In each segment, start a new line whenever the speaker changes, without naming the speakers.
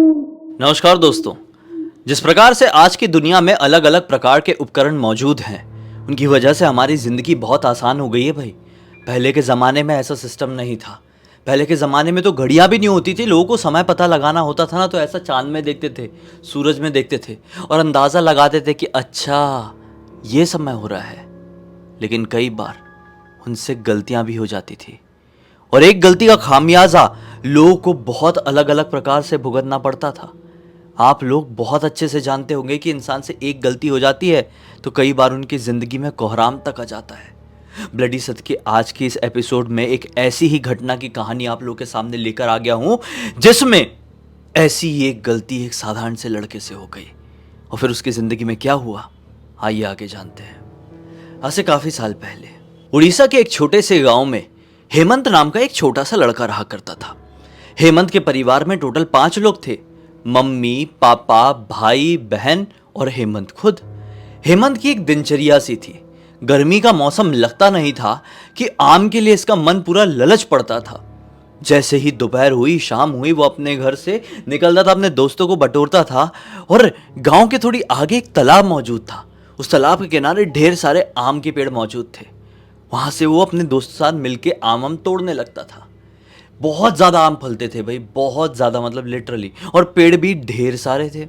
नमस्कार दोस्तों। जिस प्रकार से आज की दुनिया में अलग अलग प्रकार के उपकरण मौजूद हैं, उनकी वजह से हमारी ज़िंदगी बहुत आसान हो गई है भाई। पहले के ज़माने में ऐसा सिस्टम नहीं था। पहले के ज़माने में तो घड़ियाँ भी नहीं होती थी। लोगों को समय पता लगाना होता था ना, तो ऐसा चांद में देखते थे, सूरज में देखते थे और अंदाज़ा लगाते थे कि अच्छा ये समय हो रहा है। लेकिन कई बार उनसे गलतियाँ भी हो जाती थी और एक गलती का खामियाजा लोगों को बहुत अलग अलग प्रकार से भुगतना पड़ता था। आप लोग बहुत अच्छे से जानते होंगे कि इंसान से एक गलती हो जाती है तो कई बार उनकी ज़िंदगी में कोहराम तक आ जाता है। ब्लडी सत्य के आज की इस एपिसोड में एक ऐसी ही घटना की कहानी आप लोग के सामने लेकर आ गया हूं, जिसमें ऐसी ही एक गलती एक साधारण से लड़के से हो गई और फिर उसकी ज़िंदगी में क्या हुआ, आइए आगे जानते हैं। आज से काफ़ी साल पहले उड़ीसा के एक छोटे से गांव में हेमंत नाम का एक छोटा सा लड़का रहा करता था। हेमंत के परिवार में टोटल 5 लोग थे। मम्मी, पापा, भाई, बहन और हेमंत खुद। हेमंत की एक दिनचर्या सी थी। गर्मी का मौसम लगता नहीं था कि आम के लिए इसका मन पूरा ललच पड़ता था। जैसे ही दोपहर हुई, शाम हुई, वो अपने घर से निकलता था, अपने दोस्तों को बटोरता था और गांव के थोड़ी आगे एक तालाब मौजूद था। उस तालाब के किनारे ढेर सारे आम के पेड़ मौजूद थे। वहां से वो अपने दोस्तों के साथ मिलके आम तोड़ने लगता था। बहुत ज़्यादा आम फलते थे भाई, बहुत ज़्यादा, मतलब लिटरली, और पेड़ भी ढेर सारे थे।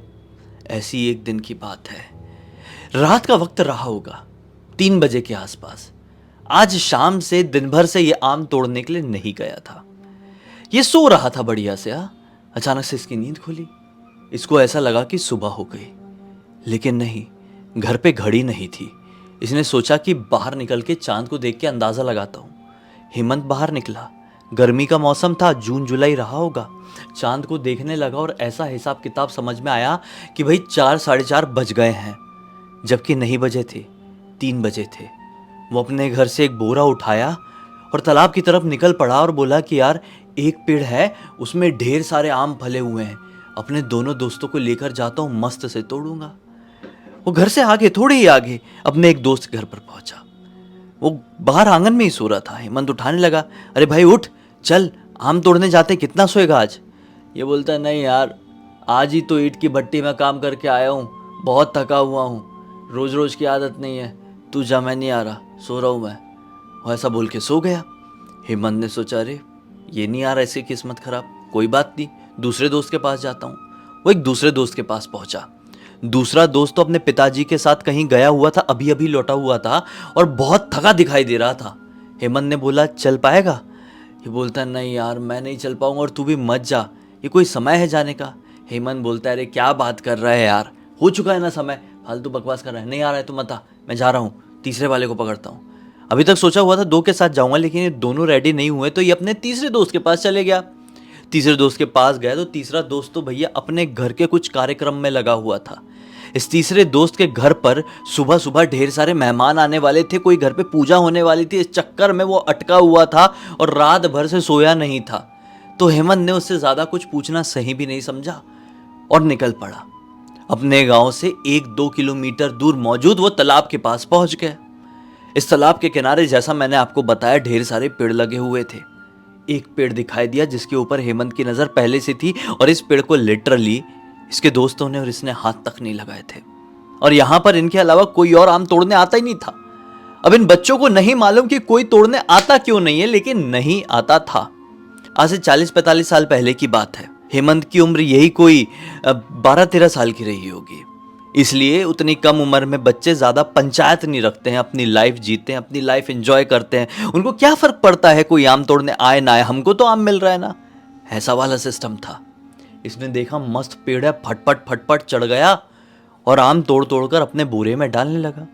ऐसी एक दिन की बात है, रात का वक्त रहा होगा, 3 बजे के आसपास। आज शाम से दिन भर से ये आम तोड़ने के लिए नहीं गया था। ये सो रहा था बढ़िया से। अचानक से इसकी नींद खुली। इसको ऐसा लगा कि सुबह हो गई, लेकिन नहीं, घर पे घड़ी नहीं थी। इसने सोचा कि बाहर निकल के चांद को देख के अंदाज़ा लगाता हूँ। हेमंत बाहर निकला। गर्मी का मौसम था, जून जुलाई रहा होगा। चांद को देखने लगा और ऐसा हिसाब किताब समझ में आया कि भाई 4 साढ़े 4 बज गए हैं, जबकि नहीं बजे थे, 3 बजे थे। वो अपने घर से एक बोरा उठाया और तालाब की तरफ निकल पड़ा और बोला कि यार, एक पेड़ है, उसमें ढेर सारे आम फले हुए हैं, अपने दोनों दोस्तों को लेकर जाता हूँ, मस्त से तोड़ूंगा। वो घर से आगे, थोड़ी ही आगे, अपने एक दोस्त के घर पर पहुंचा। वो बाहर आंगन में ही सो रहा था। हेमंत उठाने लगा, अरे भाई उठ, चल आम तोड़ने जाते, कितना सोएगा आज। ये बोलता है, नहीं यार, आज ही तो ईंट की भट्टी में काम करके आया हूँ, बहुत थका हुआ हूँ, रोज रोज की आदत नहीं है, तू जा, मैं नहीं आ रहा, सो रहा हूँ मैं। वो ऐसा बोल के सो गया। हेमंत ने सोचा, अरे ये नहीं आ रहा, इसकी किस्मत खराब, कोई बात नहीं, दूसरे दोस्त के पास जाता हूँ। वो एक दूसरे दोस्त के पास पहुंचा। दूसरा दोस्त तो अपने पिताजी के साथ कहीं गया हुआ था, अभी अभी लौटा हुआ था और बहुत थका दिखाई दे रहा था। हेमंत ने बोला, चल पाएगा। ये बोलता है, नहीं यार, मैं नहीं चल पाऊंगा और तू भी मत जा, ये कोई समय है जाने का। हेमंत बोलता है, अरे क्या बात कर रहा है यार, हो चुका है ना समय, फालतू बकवास कर रहा है, नहीं आ रहा है तो मत आ, मैं जा रहा हूँ, तीसरे वाले को पकड़ता हूँ। अभी तक सोचा हुआ था 2 के साथ जाऊंगा, लेकिन ये दोनों रेडी नहीं हुए, तो ये अपने तीसरे दोस्त के पास चले गया। तीसरे दोस्त के पास गया तो तीसरा दोस्त तो भैया अपने घर के कुछ कार्यक्रम में लगा हुआ था। इस तीसरे दोस्त के घर पर सुबह सुबह ढेर सारे मेहमान आने वाले थे, कोई घर पे पूजा होने वाली थी। इस चक्कर में वो अटका हुआ था और रात भर से सोया नहीं था। तो हेमंत ने उससे ज़्यादा कुछ पूछना सही भी नहीं समझा और निकल पड़ा। अपने गांव से 1-2 किलोमीटर दूर मौजूद वो तालाब के पास पहुंच गया। इस तालाब के किनारे, जैसा मैंने आपको बताया, ढेर सारे पेड़ लगे हुए थे। एक पेड़ दिखाई दिया जिसके ऊपर हेमंत की नज़र पहले से थी और इस पेड़ को लिटरली इसके दोस्तों ने और इसने हाथ तक नहीं लगाए थे। और यहां पर इनके अलावा कोई और आम तोड़ने आता ही नहीं था। अब इन बच्चों को नहीं मालूम कि कोई तोड़ने आता क्यों नहीं है, लेकिन नहीं आता था। आज से 40-45 साल पहले की बात है। हेमंत की उम्र यही कोई 12-13 साल की रही होगी। इसलिए उतनी कम उम्र में बच्चे ज्यादा पंचायत नहीं रखते हैं, अपनी लाइफ जीते हैं, अपनी लाइफ एंजॉय करते हैं। उनको क्या फर्क पड़ता है कोई आम तोड़ने आए ना आए, हमको तो आम मिल रहा है ना, ऐसा वाला सिस्टम था। इसने देखा मस्त पेड़ है, फटफट फटफट चढ़ गया और आम तोड़ तोड़ कर अपने बोरे में डालने लगा।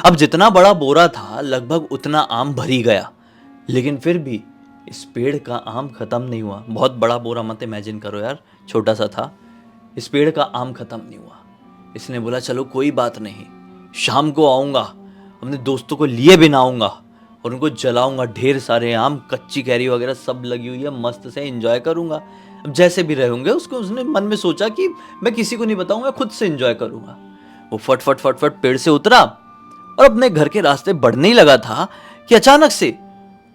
अब जितना बड़ा बोरा था, लगभग उतना आम भर ही गया, लेकिन फिर भी इस पेड़ का आम खत्म नहीं हुआ। बहुत बड़ा बोरा मत इमेजिन करो यार, छोटा सा था। इस पेड़ का आम खत्म नहीं हुआ। इसने बोला, चलो कोई बात नहीं, शाम को आऊँगा, अपने दोस्तों को लिए भी ना आऊँगा और उनको जलाऊँगा। ढेर सारे आम, कच्ची कैरी वगैरह सब लगी हुई है, मस्त से एंजॉय करूँगा। अब जैसे भी रहेंगे उसको, उसने मन में सोचा कि मैं किसी को नहीं बताऊँगा, खुद से एंजॉय करूँगा। वो फट फट फट फट पेड़ से उतरा और अपने घर के रास्ते बढ़ने ही लगा था कि अचानक से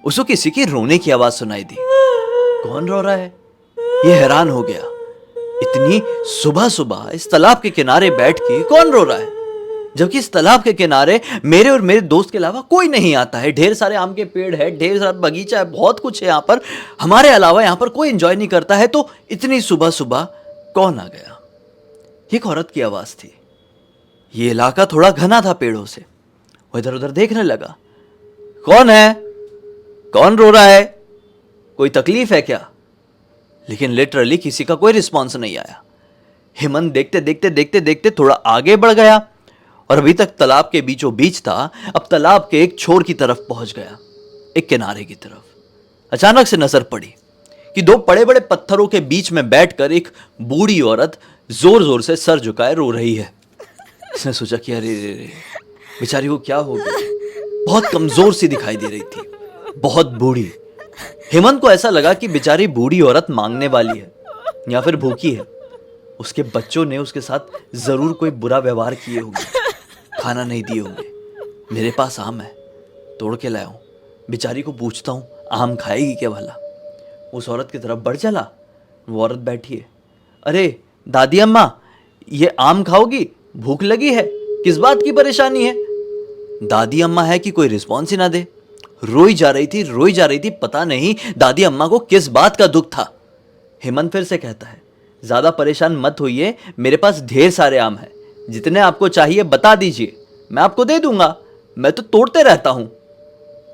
उसको किसी की रोने की आवाज़ सुनाई दी। कौन रो रहा है, ये हैरान हो गया। इतनी सुबह सुबह इस तालाब के किनारे बैठ के कौन रो रहा है? जबकि इस तालाब के किनारे मेरे और मेरे दोस्त के अलावा कोई नहीं आता है। ढेर सारे आम के पेड़ है, ढेर सारा बगीचा है, बहुत कुछ है यहाँ पर। हमारे अलावा यहाँ पर कोई एंजॉय नहीं करता है, तो इतनी सुबह सुबह कौन आ गया? एक औरत की आवाज थी। ये इलाका थोड़ा घना था पेड़ों से। वो इधर उधर देखने लगा। कौन है? कौन रो रहा है? कोई तकलीफ है क्या? लेकिन लिटरली किसी का कोई रिस्पॉन्स नहीं आया। हेमंत देखते देखते देखते देखते थोड़ा आगे बढ़ गया और अभी तक तालाब के बीचों बीच था, अब तालाब के एक छोर की तरफ पहुंच गया, एक किनारे की तरफ। अचानक से नजर पड़ी कि दो बड़े बड़े पत्थरों के बीच में बैठकर एक बूढ़ी औरत जोर जोर से सर झुकाए रो रही है। इसने सोचा कि अरे रे रे, बेचारी को क्या हो गया? बहुत कमजोर सी दिखाई दे रही थी, बहुत बूढ़ी। हेमंत को ऐसा लगा कि बेचारी बूढ़ी औरत मांगने वाली है या फिर भूखी है। उसके बच्चों ने उसके साथ जरूर कोई बुरा व्यवहार किए होंगे, खाना नहीं दिए होंगे। मेरे पास आम है, तोड़ के लाया हूं। बेचारी को पूछता हूं आम खाएगी क्या भला? उस औरत की तरफ बढ़ चला। वो औरत बैठी है। अरे दादी अम्मा, ये आम खाओगी? भूख लगी है? किस बात की परेशानी है? दादी अम्मा है कि कोई रिस्पॉन्स ही ना दे। रोई जा रही थी, रोई जा रही थी। पता नहीं दादी अम्मा को किस बात का दुख था। हेमंत फिर से कहता है, ज्यादा परेशान मत होइए, मेरे पास ढेर सारे आम हैं, जितने आपको चाहिए बता दीजिए, मैं आपको दे दूंगा, मैं तो तोड़ते रहता हूं।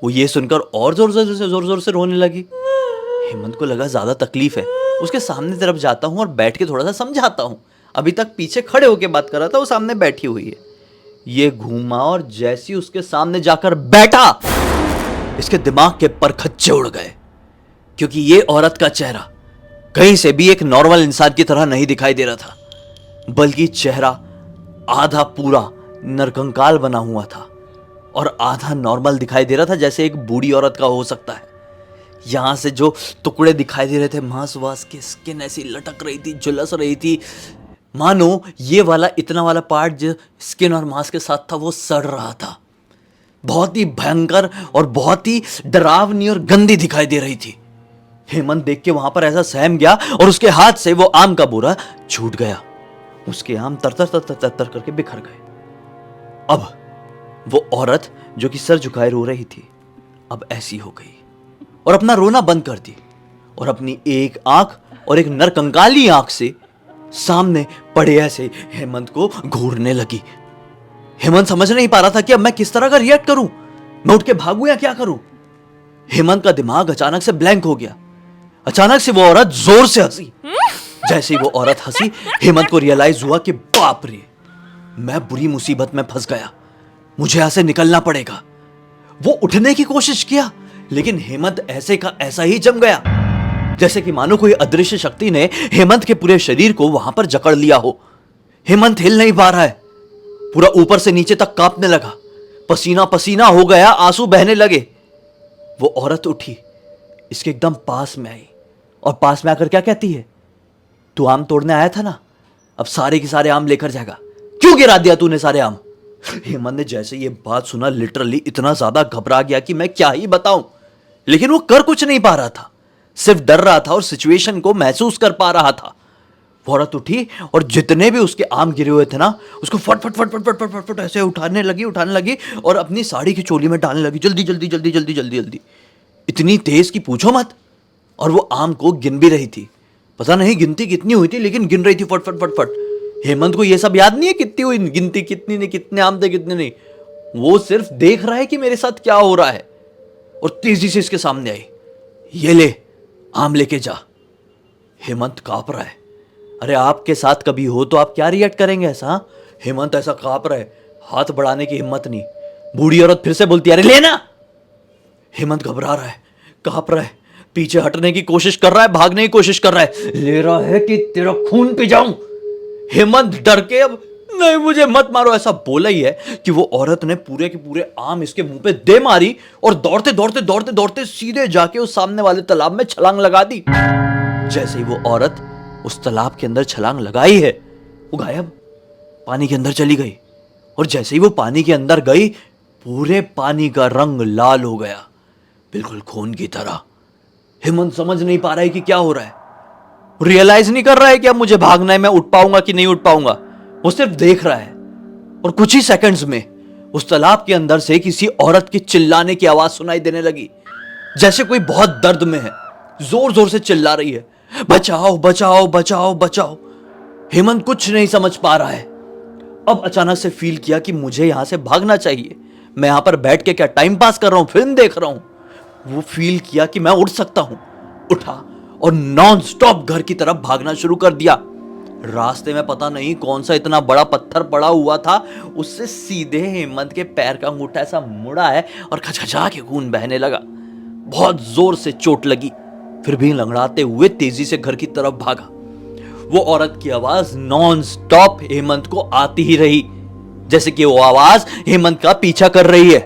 वो ये सुनकर और जोर जोर से रोने लगी। हेमंत को लगा ज्यादा तकलीफ है, उसके सामने तरफ जाता हूं और बैठ के थोड़ा सा समझाता हूं। अभी तक पीछे खड़े होकर बात कर रहा था, वो सामने बैठी हुई है। ये घूमा और जैसी उसके सामने जाकर बैठा, इसके दिमाग के परखच्चे उड़ गए, क्योंकि ये औरत का चेहरा कहीं से भी एक नॉर्मल इंसान की तरह नहीं दिखाई दे रहा था, बल्कि चेहरा आधा पूरा नरकंकाल बना हुआ था और आधा नॉर्मल दिखाई दे रहा था, जैसे एक बूढ़ी औरत का हो सकता है। यहां से जो टुकड़े दिखाई दे रहे थे मांस वास के, स्किन ऐसी लटक रही थी, झुलस रही थी, मानो ये वाला इतना वाला पार्ट जो स्किन और मांस के साथ था वो सड़ रहा था। बहुत ही भयंकर और बहुत ही डरावनी और गंदी दिखाई दे रही थी। हेमंत देख के वहां पर ऐसा सहम गया और उसके हाथ से वो आम का बोरा छूट गया। उसके आम तर तर तर तर तर, तर करके बिखर गए। अब वो औरत जो कि सर झुकाए रो रही थी, अब ऐसी हो गई और अपना रोना बंद कर दी और अपनी एक आंख और एक नरकंकाली आंख से सामने पड़े ऐसे हेमंत को घूरने लगी। हेमंत समझ नहीं पा रहा था कि अब मैं किस तरह का रिएक्ट करूं, मैं उठ के भागूं या क्या करूं। हेमंत का दिमाग अचानक से ब्लैंक हो गया। अचानक से वो औरत जोर से हंसी। जैसे ही वो औरत हंसी, हेमंत को रियलाइज हुआ कि बाप रे, मैं बुरी मुसीबत में फंस गया, मुझे यहां से निकलना पड़ेगा। वो उठने की कोशिश किया, लेकिन हेमंत ऐसे का ऐसा ही जम गया, जैसे कि मानो कोई अदृश्य शक्ति ने हेमंत के पूरे शरीर को वहां पर जकड़ लिया हो। हेमंत हिल नहीं पा रहा है, पूरा ऊपर से नीचे तक कांपने लगा, पसीना पसीना हो गया, आंसू बहने लगे। वो औरत उठी, इसके एकदम पास में आई और पास में आकर क्या कहती है, तू आम तोड़ने आया था ना, अब सारे के सारे आम लेकर जाएगा, क्यों गिरा दिया तूने सारे आम? हेमंत ने जैसे ये बात सुना, लिटरली इतना ज्यादा घबरा गया कि मैं क्या ही बताऊं, लेकिन वो कर कुछ नहीं पा रहा था, सिर्फ डर रहा था और सिचुएशन को महसूस कर पा रहा था। वो औरत उठी और जितने भी उसके आम गिरे हुए थे ना, उसको फट फट फट फट फट फट फट फट ऐसे उठाने लगी और अपनी साड़ी की चोली में डालने लगी, जल्दी जल्दी जल्दी जल्दी जल्दी जल्दी, इतनी तेज कि पूछो मत। और वो आम को गिन भी रही थी, पता नहीं गिनती कितनी हुई थी, लेकिन गिन रही थी फट फट फट फट। हेमंत को ये सब याद नहीं है कितनी हुई गिनती, कितनी नहीं, कितने आम थे कितने नहीं, वो सिर्फ देख रहा है कि मेरे साथ क्या हो रहा है। और तेजी से इसके सामने आई, ये ले आम लेके जा। हेमंत कांप रहा है। अरे आपके साथ कभी हो तो आप क्या रिएक्ट करेंगे ऐसा? हेमंत ऐसा कांप रहा है, हाथ बढ़ाने की हिम्मत नहीं। बूढ़ी औरत फिर से बोलती है, अरे लेना। हेमंत घबरा रहा है, कांप रहा है, पीछे हटने की कोशिश कर रहा है, भागने की कोशिश कर रहा है, ले रहा है कि तेरा खून पी जाऊं। हेमंत डर के अब नहीं मुझे मत मारो ऐसा बोला ही है कि वो औरत ने पूरे के पूरे आम इसके मुंह पे दे मारी और दौड़ते दौड़ते दौड़ते दौड़ते सीधे जाके उस सामने वाले तालाब में छलांग लगा दी। जैसे ही वो औरत उस तालाब के अंदर छलांग लगाई है, वो गायब, पानी के अंदर चली गई। और जैसे ही वो पानी के अंदर गई, पूरे पानी का रंग लाल हो गया, बिल्कुल खून की तरह। हेमंत समझ नहीं पा रहा है कि क्या हो रहा है। रियलाइज नहीं कर रहा है कि अब मुझे भागना है, मैं उठ पाऊंगा कि नहीं उठ पाऊंगा। वो सिर्फ देख रहा है और कुछ ही सेकंड्स में उस तालाब के अंदर से किसी औरत की चिल्लाने की आवाज सुनाई देने लगी, जैसे कोई बहुत दर्द में है, जोर जोर से चिल्ला रही है, बचाओ बचाओ बचाओ बचाओ। हेमंत कुछ नहीं समझ पा रहा है। अब अचानक से फील किया कि मुझे यहां से भागना चाहिए। मैं यहां पर बैठ के क्या टाइम पास कर रहा हूं, फिल्म देख रहा हूं। वो फील किया कि मैं उठ सकता हूं। उठा और नॉन स्टॉप घर की तरफ भागना शुरू कर दिया। रास्ते में पता नहीं कौन सा इतना बड़ा पत्थर पड़ा हुआ था, उससे सीधे हेमंत के पैर का अंगूठा ऐसा मुड़ा है और खचखचा के खून बहने लगा। बहुत जोर से चोट लगी, फिर भी लंगड़ाते हुए तेजी से घर की तरफ भागा। वो औरत की आवाज नॉन स्टॉप हेमंत को आती ही रही, जैसे कि वो आवाज हेमंत का पीछा कर रही है।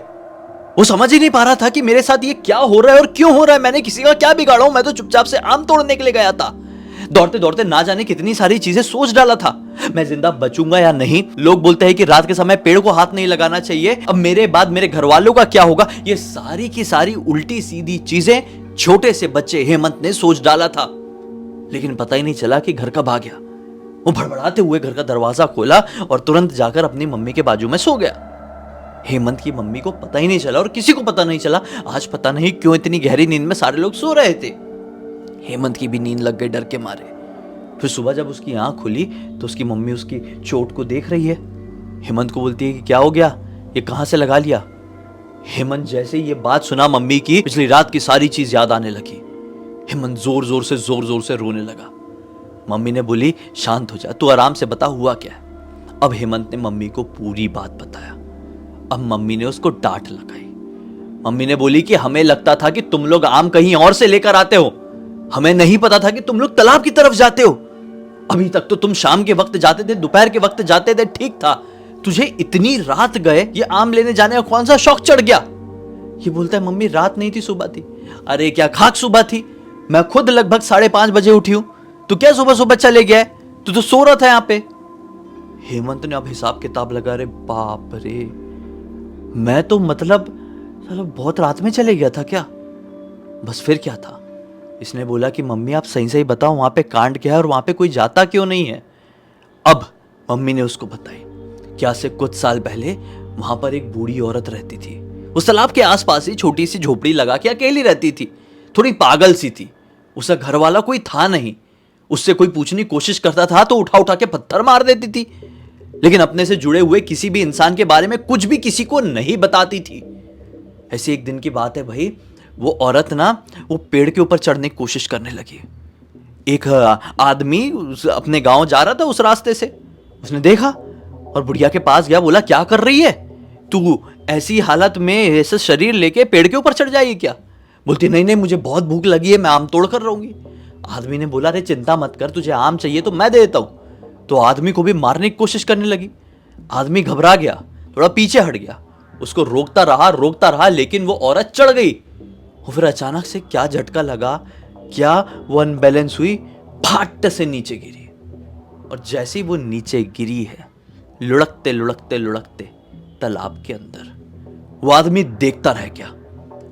वो समझ ही नहीं पा रहा था कि मेरे साथ ये क्या हो रहा है और क्यों हो रहा है। मैंने किसी का क्या बिगाड़ा हूं? मैं तो चुपचाप से आम तोड़ने के लिए गया था। दौड़ते दौड़ते ना जाने कितनी सारी चीजें सोच डाला था। मैं जिंदा बचूंगा या नहीं। लोग बोलते हैं कि रात के समय पेड़ को हाथ नहीं लगाना चाहिए। अब मेरे बाद मेरे घर वालों का क्या होगा? ये सारी की सारी उल्टी सीधी चीजें छोटे से बच्चे हेमंत ने सोच डाला था। लेकिन पता ही नहीं चला कि घर कब आ गया। वो भड़बड़ाते हुए घर का दरवाजा खोला और तुरंत जाकर अपनी मम्मी के बाजू में सो गया। हेमंत की मम्मी को पता ही नहीं चला और किसी को पता नहीं चला। आज पता नहीं क्यों इतनी गहरी नींद में सारे लोग सो रहे थे। हेमंत की भी नींद लग गई डर के मारे। फिर सुबह जब उसकी आंख खुली तो उसकी मम्मी उसकी चोट को देख रही है। हेमंत को बोलती है कि क्या हो गया, ये कहां से लगा लिया? हेमंत जैसे ये बात सुना मम्मी की, पिछली रात की सारी चीज याद आने लगी। हेमंत जोर जोर से रोने लगा। मम्मी ने बोली शांत हो जा, तू आराम से बता हुआ क्या है। अब हेमंत ने मम्मी को पूरी बात बताया। अब मम्मी ने उसको डांट लगाई। मम्मी ने बोली कि हमें लगता था कि तुम लोग आम कहीं और से लेकर आते हो, हमें नहीं पता था कि तुम लोग तालाब की तरफ जाते हो। अभी तक तो तुम शाम के वक्त जाते थे, दोपहर के वक्त जाते थे, ठीक था। तुझे इतनी रात गए ये आम लेने जाने का कौन सा शौक चढ़ गया? ये बोलता है मम्मी रात नहीं थी, सुबह थी। अरे क्या खाक सुबह थी? मैं खुद लगभग 5:30 बजे उठी हूं। तू क्या सुबह सुबह चले गया? तू तो सो रहा था यहां पे। हेमंत ने अब हिसाब किताब लगा। रे बाप रे, मैं तो मतलब बहुत रात में चले गया था क्या? बस फिर क्या था? इसने बोला कि मम्मी आप सही सही बताओ वहां पे कांड क्या है और वहां पे कोई जाता क्यों नहीं है? अब मम्मी ने उसको बताई कि आज से कुछ साल पहले वहां पर एक बूढ़ी औरत रहती थी। उस तालाब के आसपास ही छोटी सी झोपड़ी लगा के अकेली रहती थी। थोड़ी पागल सी थी। उसका घर वाला कोई था नहीं। उससे कोई पूछने की कोशिश करता था तो उठा उठा के पत्थर मार देती थी। लेकिन अपने से जुड़े हुए किसी भी इंसान के बारे में कुछ भी किसी को नहीं बताती थी। ऐसी एक दिन की बात है भाई, वो औरत ना वो पेड़ के ऊपर चढ़ने की कोशिश करने लगी। एक आदमी अपने गांव जा रहा था उस रास्ते से, उसने देखा और बुढ़िया के पास गया। बोला क्या कर रही है तू, ऐसी हालत में ऐसा शरीर लेके पेड़ के ऊपर चढ़ जाएगी क्या? बोलती नहीं नहीं मुझे बहुत भूख लगी है, मैं आम तोड़ कर रहूंगी। आदमी ने बोला अरे चिंता मत कर, तुझे आम चाहिए तो मैं दे देता हूं। तो आदमी को भी मारने की कोशिश करने लगी। आदमी घबरा गया, थोड़ा पीछे हट गया। उसको रोकता रहा लेकिन वो औरत चढ़ गई। और फिर अचानक से क्या झटका लगा, क्या वो अनबैलेंस हुई, फट से नीचे गिरी। और जैसे ही वो नीचे गिरी है, लुढ़कते लुढ़कते लुढ़कते तालाब के अंदर वो आदमी देखता रह गया।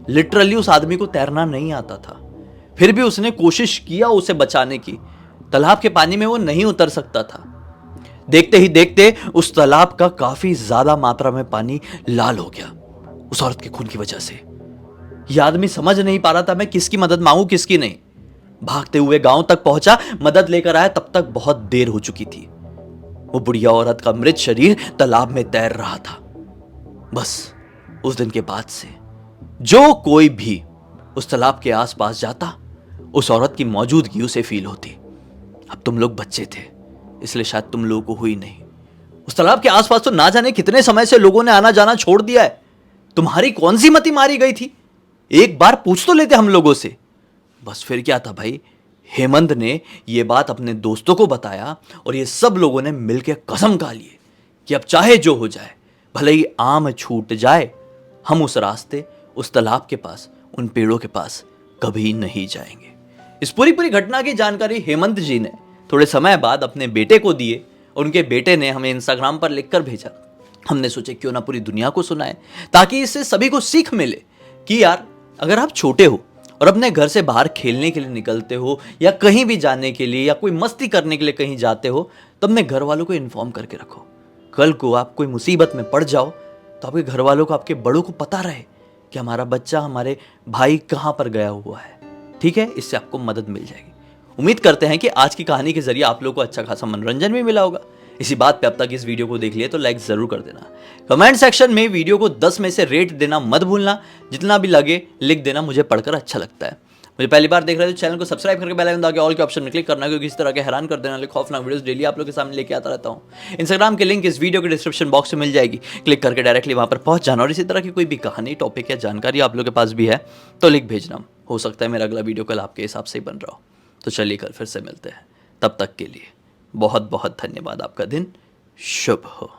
लिटरली उस आदमी को तैरना नहीं आता था, फिर भी उसने कोशिश किया उसे बचाने की। तालाब के पानी में वो नहीं उतर सकता था। देखते ही देखते उस तालाब का काफी ज्यादा मात्रा में पानी लाल हो गया उस औरत के खून की वजह से। यह आदमी समझ नहीं पा रहा था मैं किसकी मदद मांगू किसकी नहीं। भागते हुए गांव तक पहुंचा, मदद लेकर आया, तब तक बहुत देर हो चुकी थी। वो बुढ़िया औरत का मृत शरीर तालाब में तैर रहा था। बस उस दिन के बाद से जो कोई भी उस तालाब के आसपास जाता, उस औरत की मौजूदगी उसे फील होती। अब तुम लोग बच्चे थे इसलिए शायद तुम लोगों को हुई नहीं। उस तालाब के आसपास तो ना जाने कितने समय से लोगों ने आना जाना छोड़ दिया है। तुम्हारी कौन सी मति मारी गई थी? एक बार पूछ तो लेते हम लोगों से। बस फिर क्या था भाई, हेमंत ने यह बात अपने दोस्तों को बताया और ये सब लोगों ने मिलकर कसम खा लिए कि अब चाहे जो हो जाए, भले ही आम छूट जाए, हम उस रास्ते, उस तालाब के पास, उन पेड़ों के पास कभी नहीं जाएंगे। इस पूरी घटना की जानकारी हेमंत जी ने थोड़े समय बाद अपने बेटे को दिए और उनके बेटे ने हमें इंस्टाग्राम पर लिखकर भेजा। हमने सोचा क्यों ना पूरी दुनिया को सुनाए, ताकि इससे सभी को सीख मिले कि यार अगर आप छोटे हो और अपने घर से बाहर खेलने के लिए निकलते हो या कहीं भी जाने के लिए या कोई मस्ती करने के लिए कहीं जाते हो, तो अपने घर वालों को इन्फॉर्म करके रखो। कल को आप कोई मुसीबत में पड़ जाओ तो आपके घर वालों को, आपके बड़ों को पता रहे कि हमारा बच्चा, हमारे भाई कहाँ पर गया हुआ है। ठीक है, इससे आपको मदद मिल जाएगी। उम्मीद करते हैं कि आज की कहानी के जरिए आप लोगों को अच्छा खासा मनोरंजन भी मिला होगा। इसी बात पे अब तक इस वीडियो को देख लिया तो लाइक जरूर कर देना। कमेंट सेक्शन में वीडियो को 10 में से रेट देना मत भूलना। जितना भी लगे लिख देना, मुझे पढ़कर अच्छा लगता है। मुझे पहली बार देख रहे हो तो चैनल को सब्सक्राइब करके बेल आइकन दबा के ऑल के ऑप्शन में क्लिक करना, क्योंकि इस तरह के हैरान कर देने वाले खौफनाक वीडियोस डेली आप लोगों के सामने लेके आता रहता हूँ। इंस्टाग्राम की लिंक इस वीडियो के डिस्क्रिप्शन बॉक्स में मिल जाएगी, क्लिक करके डायरेक्टली वहां पर पहुंच जाना। और इसी तरह की कोई भी कहानी, टॉपिक या जानकारी आप लोगों के पास भी है तो लिख भेजना। हो सकता है मेरा अगला वीडियो कल आपके हिसाब से ही बन रहा हो। तो चलिए कल फिर से मिलते हैं, तब तक के लिए बहुत बहुत धन्यवाद। आपका दिन शुभ हो।